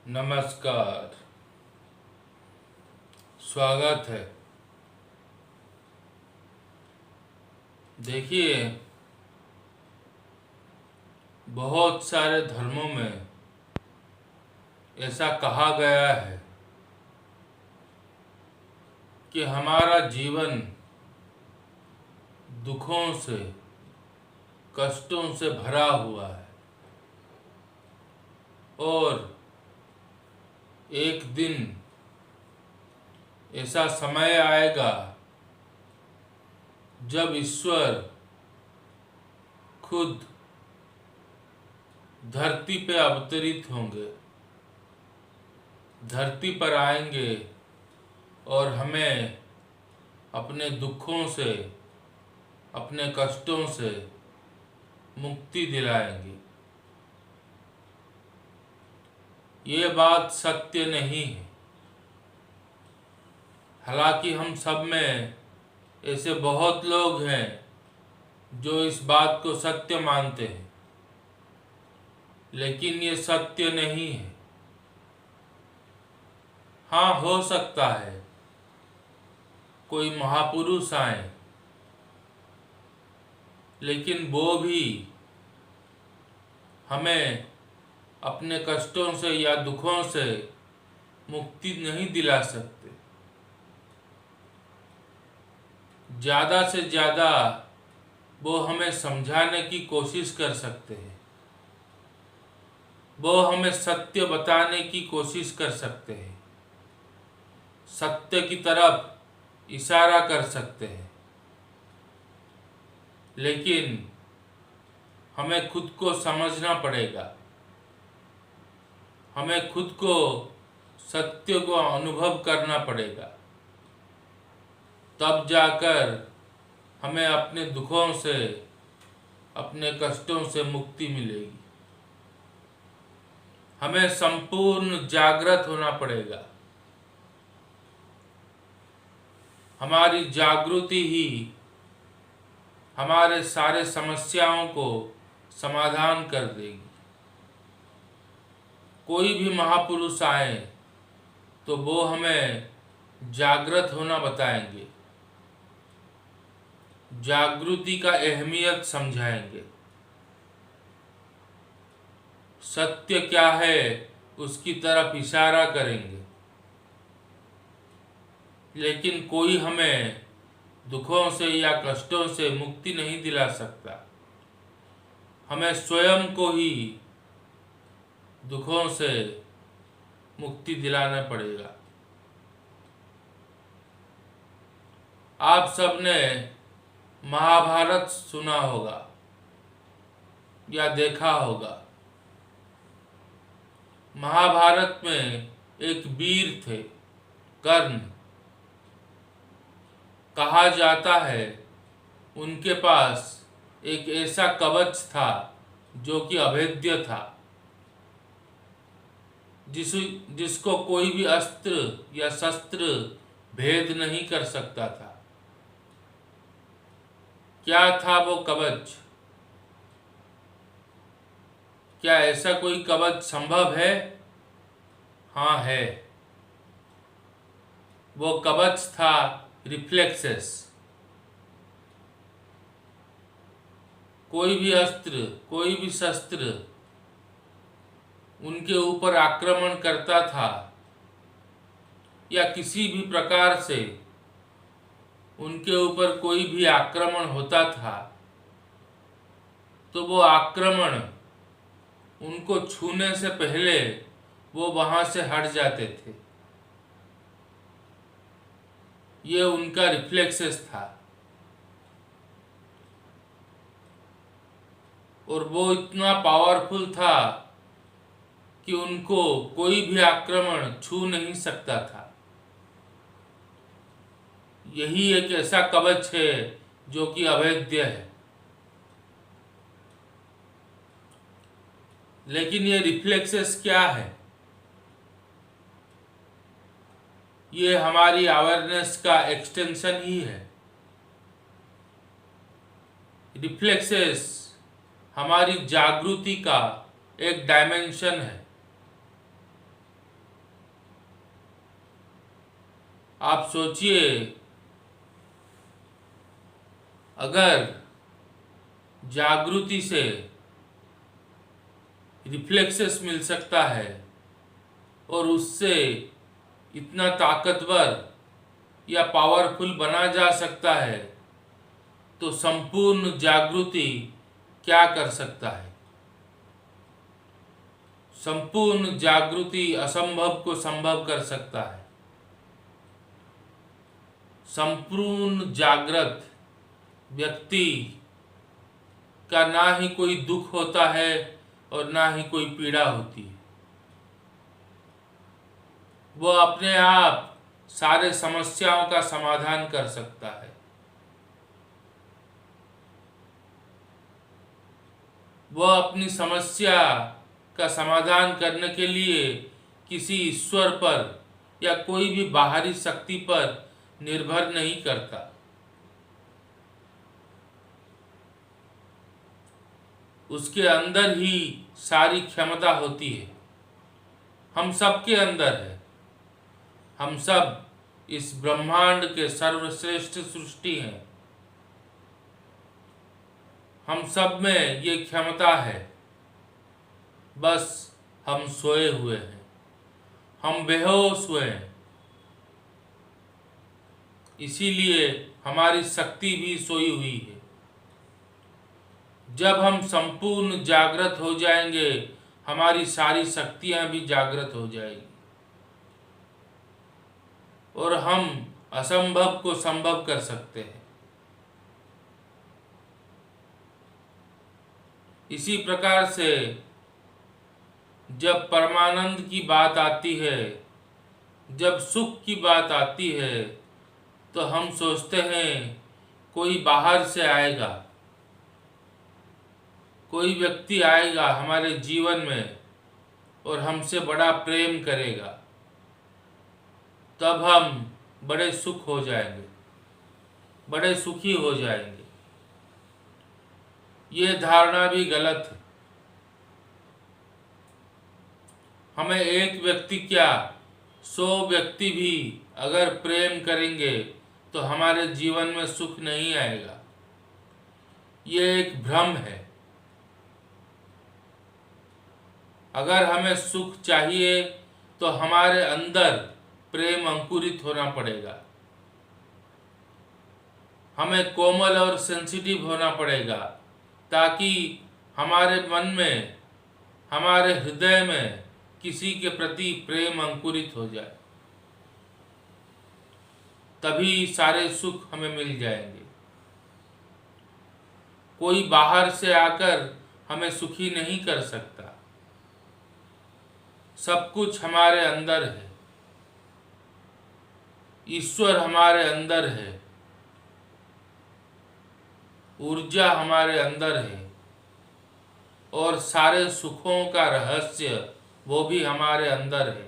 नमस्कार। स्वागत है। देखिए, बहुत सारे धर्मों में ऐसा कहा गया है कि हमारा जीवन दुखों से, कष्टों से भरा हुआ है और एक दिन ऐसा समय आएगा जब ईश्वर खुद धरती पे अवतरित होंगे, धरती पर आएंगे और हमें अपने दुखों से, अपने कष्टों से मुक्ति दिलाएंगे। ये बात सत्य नहीं है। हालांकि हम सब में ऐसे बहुत लोग हैं जो इस बात को सत्य मानते हैं, लेकिन ये सत्य नहीं है। हाँ, हो सकता है कोई महापुरुष आए, लेकिन वो भी हमें अपने कष्टों से या दुखों से मुक्ति नहीं दिला सकते। ज़्यादा से ज़्यादा वो हमें समझाने की कोशिश कर सकते हैं, वो हमें सत्य बताने की कोशिश कर सकते हैं, सत्य की तरफ इशारा कर सकते हैं, लेकिन हमें खुद को समझना पड़ेगा। हमें खुद को सत्य को अनुभव करना पड़ेगा, तब जाकर हमें अपने दुखों से, अपने कष्टों से मुक्ति मिलेगी। हमें संपूर्ण जागृत होना पड़ेगा। हमारी जागृति ही हमारे सारे समस्याओं को समाधान कर देगी। कोई भी महापुरुष आए तो वो हमें जागृत होना बताएंगे, जागृति का अहमियत समझाएंगे, सत्य क्या है उसकी तरफ इशारा करेंगे। लेकिन कोई हमें दुखों से या कष्टों से मुक्ति नहीं दिला सकता। हमें स्वयं को ही दुखों से मुक्ति दिलाना पड़ेगा। आप सबने महाभारत सुना होगा या देखा होगा। महाभारत में एक वीर थे, कर्ण। कहा जाता है उनके पास एक ऐसा कवच था जो कि अभेद्य था, जिसको कोई भी अस्त्र या शस्त्र भेद नहीं कर सकता था। क्या था वो कवच? क्या ऐसा कोई कवच संभव है? हाँ, है। वो कवच था रिफ्लेक्सेस। कोई भी अस्त्र, कोई भी शस्त्र उनके ऊपर आक्रमण करता था या किसी भी प्रकार से उनके ऊपर कोई भी आक्रमण होता था, तो वो आक्रमण उनको छूने से पहले वो वहां से हट जाते थे। ये उनका रिफ्लेक्सेस था और वो इतना पावरफुल था कि उनको कोई भी आक्रमण छू नहीं सकता था। यही एक ऐसा कवच है जो कि अभेद्य है। लेकिन ये रिफ्लेक्सेस क्या है? ये हमारी अवेयरनेस का एक्सटेंशन ही है। रिफ्लेक्सेस हमारी जागृति का एक डायमेंशन है। आप सोचिए, अगर जागृति से रिफ्लेक्सेस मिल सकता है और उससे इतना ताकतवर या पावरफुल बना जा सकता है, तो संपूर्ण जागृति क्या कर सकता है। संपूर्ण जागृति असंभव को संभव कर सकता है। संपूर्ण जागृत व्यक्ति का ना ही कोई दुख होता है और ना ही कोई पीड़ा होती है। वह अपने आप सारे समस्याओं का समाधान कर सकता है। वह अपनी समस्या का समाधान करने के लिए किसी ईश्वर पर या कोई भी बाहरी शक्ति पर निर्भर नहीं करता। उसके अंदर ही सारी क्षमता होती है। हम सब के अंदर है। हम सब इस ब्रह्मांड के सर्वश्रेष्ठ सृष्टि हैं। हम सब में ये क्षमता है, बस हम सोए हुए हैं, हम बेहोश हुए हैं। इसीलिए हमारी शक्ति भी सोई हुई है। जब हम संपूर्ण जागृत हो जाएंगे, हमारी सारी शक्तियां भी जागृत हो जाएगी और हम असंभव को संभव कर सकते हैं। इसी प्रकार से जब परमानंद की बात आती है, जब सुख की बात आती है, तो हम सोचते हैं कोई बाहर से आएगा, कोई व्यक्ति आएगा हमारे जीवन में और हमसे बड़ा प्रेम करेगा, तब हम बड़े सुख हो जाएंगे, बड़े सुखी हो जाएंगे। ये धारणा भी गलत है। हमें एक व्यक्ति क्या 100 व्यक्ति भी अगर प्रेम करेंगे तो हमारे जीवन में सुख नहीं आएगा। ये एक भ्रम है। अगर हमें सुख चाहिए तो हमारे अंदर प्रेम अंकुरित होना पड़ेगा। हमें कोमल और सेंसिटिव होना पड़ेगा, ताकि हमारे मन में, हमारे हृदय में किसी के प्रति प्रेम अंकुरित हो जाए। तभी सारे सुख हमें मिल जाएंगे। कोई बाहर से आकर हमें सुखी नहीं कर सकता। सब कुछ हमारे अंदर है। ईश्वर हमारे अंदर है। ऊर्जा हमारे अंदर है और सारे सुखों का रहस्य वो भी हमारे अंदर है।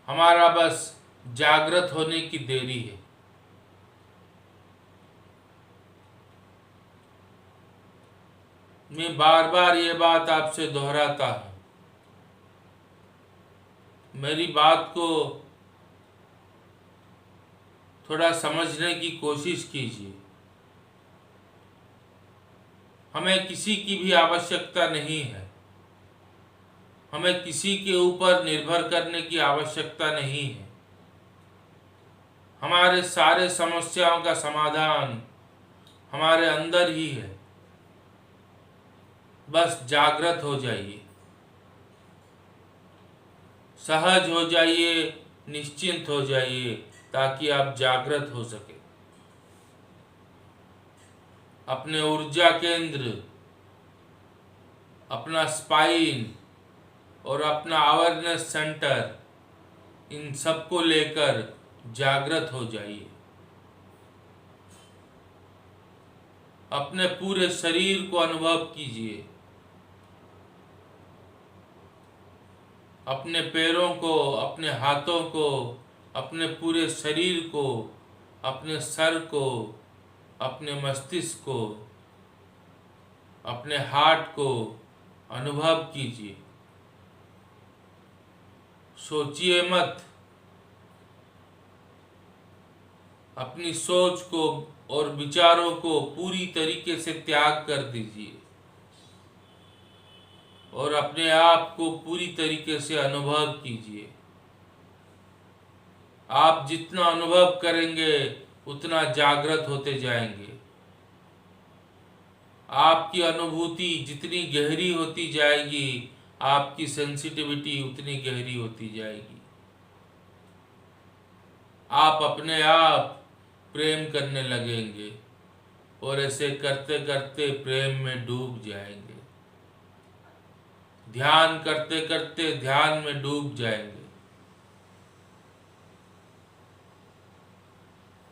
हमारा बस जागृत होने की देरी है। मैं बार बार ये बात आपसे दोहराता हूँ। मेरी बात को थोड़ा समझने की कोशिश कीजिए। हमें किसी की भी आवश्यकता नहीं है। हमें किसी के ऊपर निर्भर करने की आवश्यकता नहीं है। हमारे सारे समस्याओं का समाधान हमारे अंदर ही है। बस जागृत हो जाइए, सहज हो जाइए, निश्चिंत हो जाइए, ताकि आप जागृत हो सके। अपने ऊर्जा केंद्र, अपना स्पाइन और अपना अवेयरनेस सेंटर, इन सबको लेकर जागृत हो जाइए। अपने पूरे शरीर को अनुभव कीजिए। अपने पैरों को, अपने हाथों को, अपने पूरे शरीर को, अपने सर को, अपने मस्तिष्क को, अपने हार्ट को अनुभव कीजिए। सोचिए मत, अपनी सोच को और विचारों को पूरी तरीके से त्याग कर दीजिए और अपने आप को पूरी तरीके से अनुभव कीजिए। आप जितना अनुभव करेंगे उतना जागृत होते जाएंगे। आपकी अनुभूति जितनी गहरी होती जाएगी, आपकी सेंसिटिविटी उतनी गहरी होती जाएगी। आप अपने आप प्रेम करने लगेंगे और ऐसे करते करते प्रेम में डूब जाएंगे। ध्यान करते करते ध्यान में डूब जाएंगे।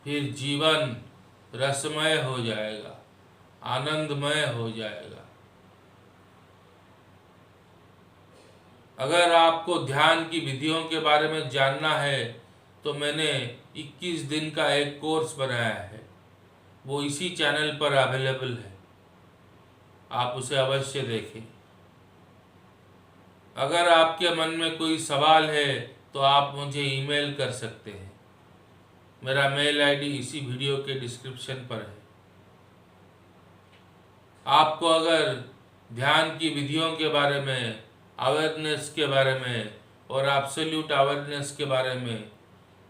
फिर जीवन रसमय हो जाएगा, आनंदमय हो जाएगा। अगर आपको ध्यान की विधियों के बारे में जानना है तो मैंने 21 दिन का एक कोर्स बनाया है, वो इसी चैनल पर अवेलेबल है, आप उसे अवश्य देखें। अगर आपके मन में कोई सवाल है तो आप मुझे ईमेल कर सकते हैं। मेरा मेल आईडी इसी वीडियो के डिस्क्रिप्शन पर है। आपको अगर ध्यान की विधियों के बारे में, अवेयरनेस के बारे में और एब्सोल्यूट अवेयरनेस के बारे में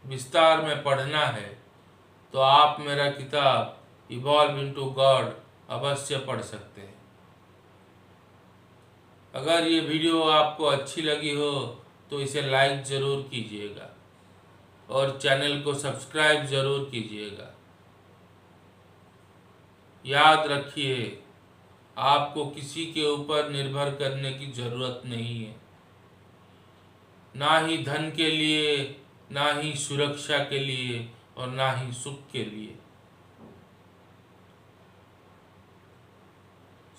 विस्तार में पढ़ना है तो आप मेरा किताब इवॉल्व इनटू गॉड अवश्य पढ़ सकते हैं। अगर ये वीडियो आपको अच्छी लगी हो तो इसे लाइक ज़रूर कीजिएगा और चैनल को सब्सक्राइब ज़रूर कीजिएगा। याद रखिए, आपको किसी के ऊपर निर्भर करने की ज़रूरत नहीं है, ना ही धन के लिए, ना ही सुरक्षा के लिए और ना ही सुख के लिए।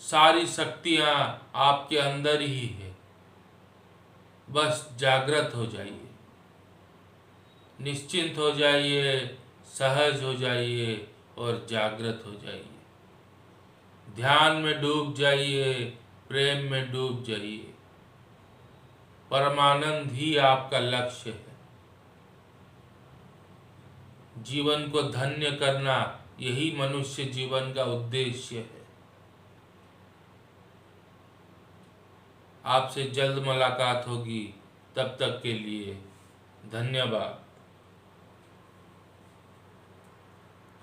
सारी शक्तियाँ आपके अंदर ही है, बस जागृत हो जाइए, निश्चिंत हो जाइए, सहज हो जाइए और जागृत हो जाइए। ध्यान में डूब जाइए, प्रेम में डूब जाइए। परमानंद ही आपका लक्ष्य है। जीवन को धन्य करना यही मनुष्य जीवन का उद्देश्य है। आपसे जल्द मुलाकात होगी, तब तक के लिए धन्यवाद।